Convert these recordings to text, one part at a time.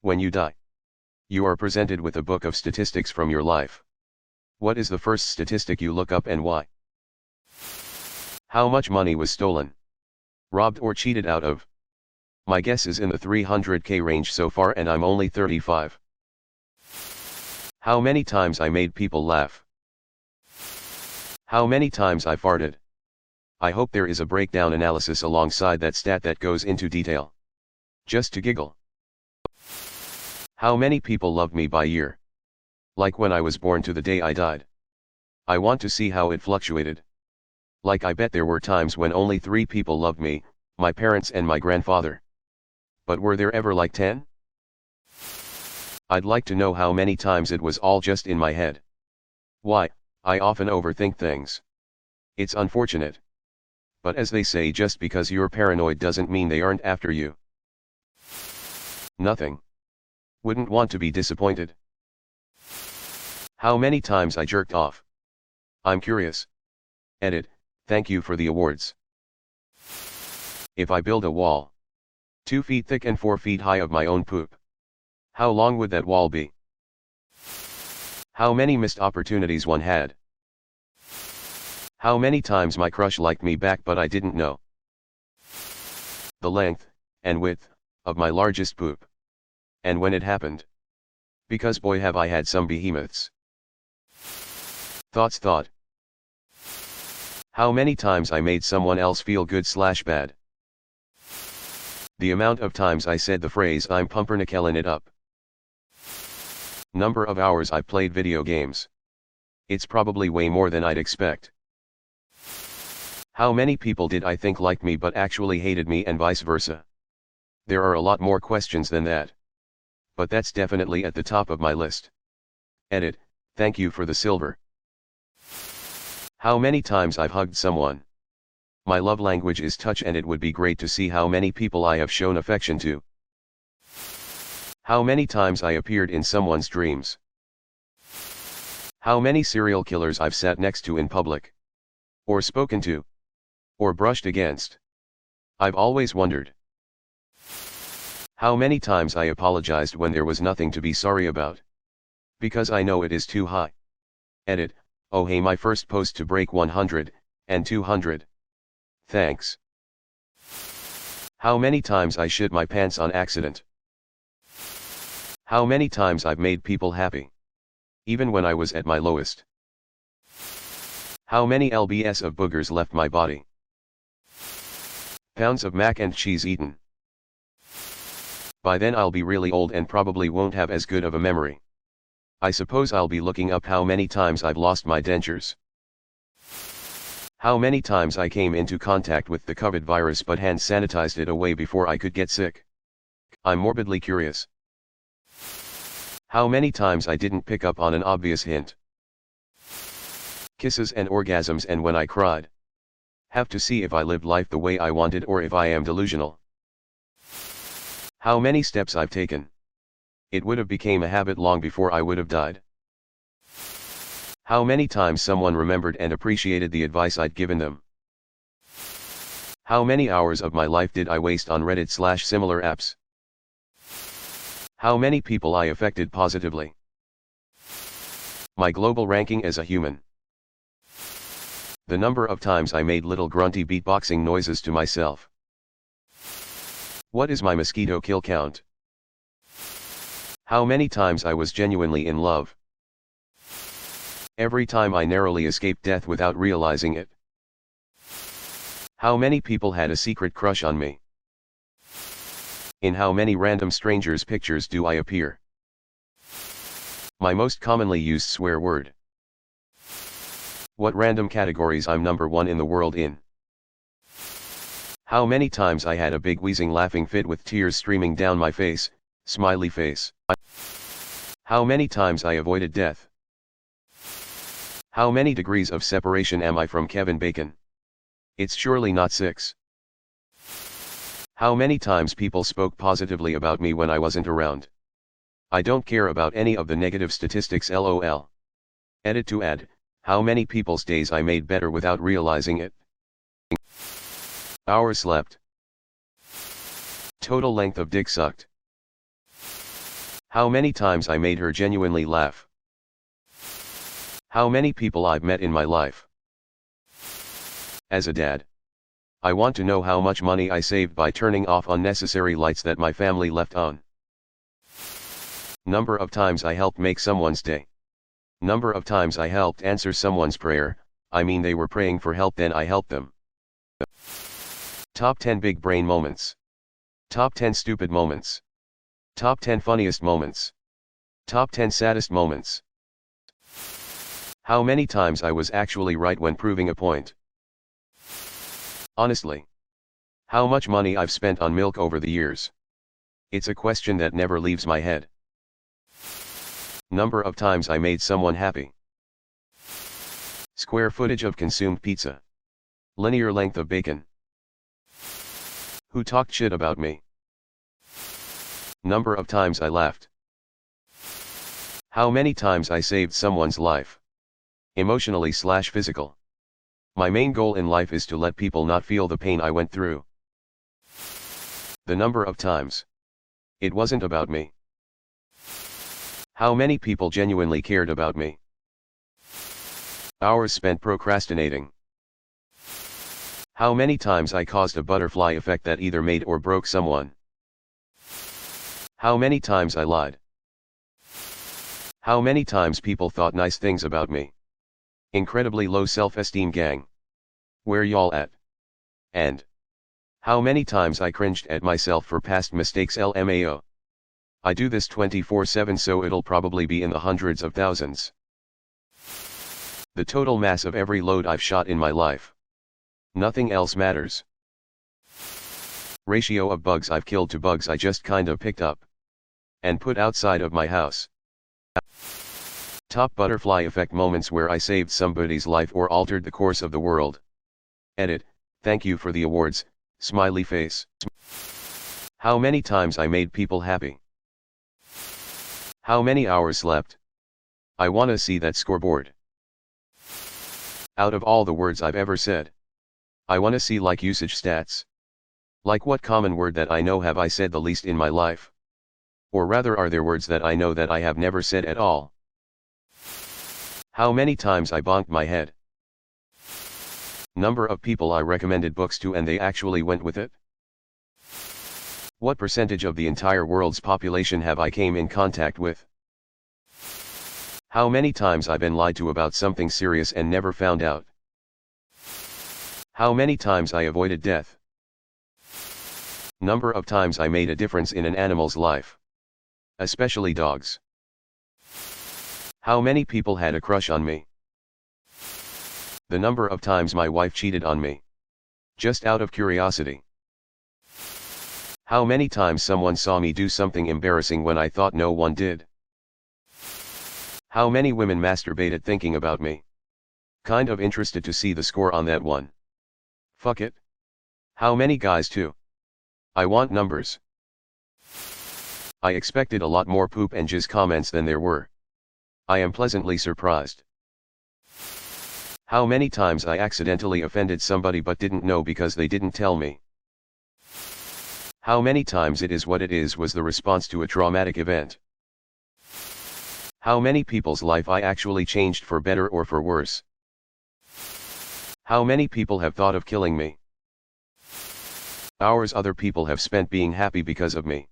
When you die, you are presented with a book of statistics from your life. What is the first statistic you look up and why? How much money was stolen, robbed or cheated out of? My guess is in the 300K range so far and I'm only 35. How many times I made people laugh? How many times I farted? I hope there is a breakdown analysis alongside that stat that goes into detail. Just to giggle. How many people love me by year? Like when I was born to the day I died. I want to see how it fluctuated. Like I bet there were times when only 3 people loved me, my parents and my grandfather. But were there ever like 10? I'd like to know how many times it was all just in my head. Why, I often overthink things. It's unfortunate. But as they say, just because you're paranoid doesn't mean they aren't after you. Nothing. Wouldn't want to be disappointed. How many times I jerked off? I'm curious. Edit, thank you for the awards. If I build a wall, 2 feet thick and 4 feet high of my own poop, how long would that wall be? How many missed opportunities one had? How many times my crush liked me back but I didn't know? The length, and width, of my largest poop. And when it happened. Because boy have I had some behemoths. Thought. How many times I made someone else feel good/bad? The amount of times I said the phrase I'm pumpernickelin' it up. Number of hours I played video games. It's probably way more than I'd expect. How many people did I think liked me but actually hated me and vice versa? There are a lot more questions than that. But that's definitely at the top of my list. Edit, thank you for the silver. How many times I've hugged someone. My love language is touch and it would be great to see how many people I have shown affection to. How many times I appeared in someone's dreams. How many serial killers I've sat next to in public. Or spoken to. Or brushed against. I've always wondered. How many times I apologized when there was nothing to be sorry about. Because I know it is too high. Edit, oh hey, my first post to break 100, and 200. Thanks. How many times I shit my pants on accident. How many times I've made people happy. Even when I was at my lowest. How many lbs of boogers left my body. Pounds of mac and cheese eaten. By then I'll be really old and probably won't have as good of a memory. I suppose I'll be looking up how many times I've lost my dentures. How many times I came into contact with the COVID virus but hand sanitized it away before I could get sick. I'm morbidly curious. How many times I didn't pick up on an obvious hint. Kisses and orgasms and when I cried. Have to see if I lived life the way I wanted or if I am delusional. How many steps I've taken. It would have became a habit long before I would have died. How many times someone remembered and appreciated the advice I'd given them. How many hours of my life did I waste on Reddit/similar apps. How many people I affected positively. My global ranking as a human. The number of times I made little grunty beatboxing noises to myself. What is my mosquito kill count? How many times I was genuinely in love. Every time I narrowly escaped death without realizing it. How many people had a secret crush on me? In how many random strangers' pictures do I appear? My most commonly used swear word. What random categories I'm number 1 in the world in. How many times I had a big wheezing laughing fit with tears streaming down my face, smiley face. How many times I avoided death. How many degrees of separation am I from Kevin Bacon? It's surely not 6. How many times people spoke positively about me when I wasn't around. I don't care about any of the negative statistics lol. Edit to add, how many people's days I made better without realizing it. Hours slept. Total length of dick sucked. How many times I made her genuinely laugh. How many people I've met in my life. As a dad, I want to know how much money I saved by turning off unnecessary lights that my family left on. Number of times I helped make someone's day. Number of times I helped answer someone's prayer, I mean they were praying for help then I helped them. Top 10 big brain moments. Top 10 stupid moments. Top 10 funniest moments. Top 10 saddest moments. How many times I was actually right when proving a point. Honestly. How much money I've spent on milk over the years. It's a question that never leaves my head. Number of times I made someone happy. Square footage of consumed pizza. Linear length of bacon. Who talked shit about me. Number of times I laughed. How many times I saved someone's life. Emotionally/physical. My main goal in life is to let people not feel the pain I went through. The number of times. It wasn't about me. How many people genuinely cared about me. Hours spent procrastinating. How many times I caused a butterfly effect that either made or broke someone. How many times I lied. How many times people thought nice things about me. Incredibly low self-esteem gang. Where y'all at? And how many times I cringed at myself for past mistakes LMAO. I do this 24/7 so it'll probably be in the hundreds of thousands. The total mass of every load I've shot in my life. Nothing else matters. Ratio of bugs I've killed to bugs I just kinda picked up and put outside of my house. Top butterfly effect moments where I saved somebody's life or altered the course of the world. Edit, thank you for the awards, smiley face. How many times I made people happy. How many hours slept. I wanna see that scoreboard. Out of all the words I've ever said. I wanna see like usage stats. Like what common word that I know have I said the least in my life? Or rather are there words that I know that I have never said at all? How many times I bonked my head. Number of people I recommended books to and they actually went with it. What percentage of the entire world's population have I came in contact with? How many times I've been lied to about something serious and never found out. How many times I avoided death. Number of times I made a difference in an animal's life. Especially dogs. How many people had a crush on me. The number of times my wife cheated on me. Just out of curiosity. How many times someone saw me do something embarrassing when I thought no one did. How many women masturbated thinking about me. Kind of interested to see the score on that one. Fuck it. How many guys too? I want numbers. I expected a lot more poop and jizz comments than there were. I am pleasantly surprised. How many times I accidentally offended somebody but didn't know because they didn't tell me. How many times it is what it is was the response to a traumatic event. How many people's life I actually changed for better or for worse. How many people have thought of killing me. Hours other people have spent being happy because of me.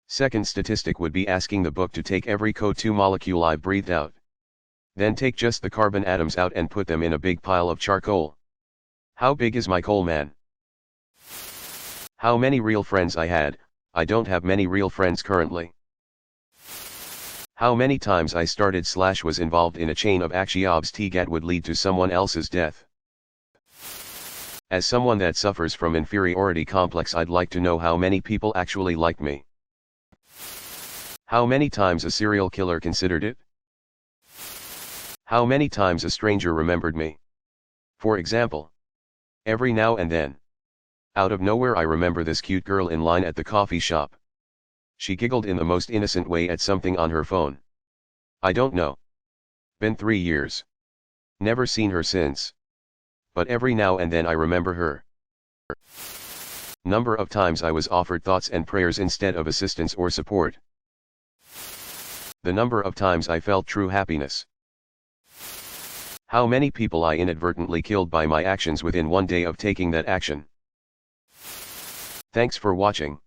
Second statistic would be asking the book to take every CO2 molecule I've breathed out. Then take just the carbon atoms out and put them in a big pile of charcoal. How big is my coal man? How many real friends I had. I don't have many real friends currently. How many times I started/was involved in a chain of actions that would lead to someone else's death. As someone that suffers from inferiority complex, I'd like to know how many people actually like me. How many times a serial killer considered it? How many times a stranger remembered me? For example, every now and then. Out of nowhere I remember this cute girl in line at the coffee shop. She giggled in the most innocent way at something on her phone. I don't know. Been 3 years. Never seen her since. But every now and then I remember her. Number of times I was offered thoughts and prayers instead of assistance or support. The number of times I felt true happiness. How many people I inadvertently killed by my actions within one day of taking that action. Thanks for watching.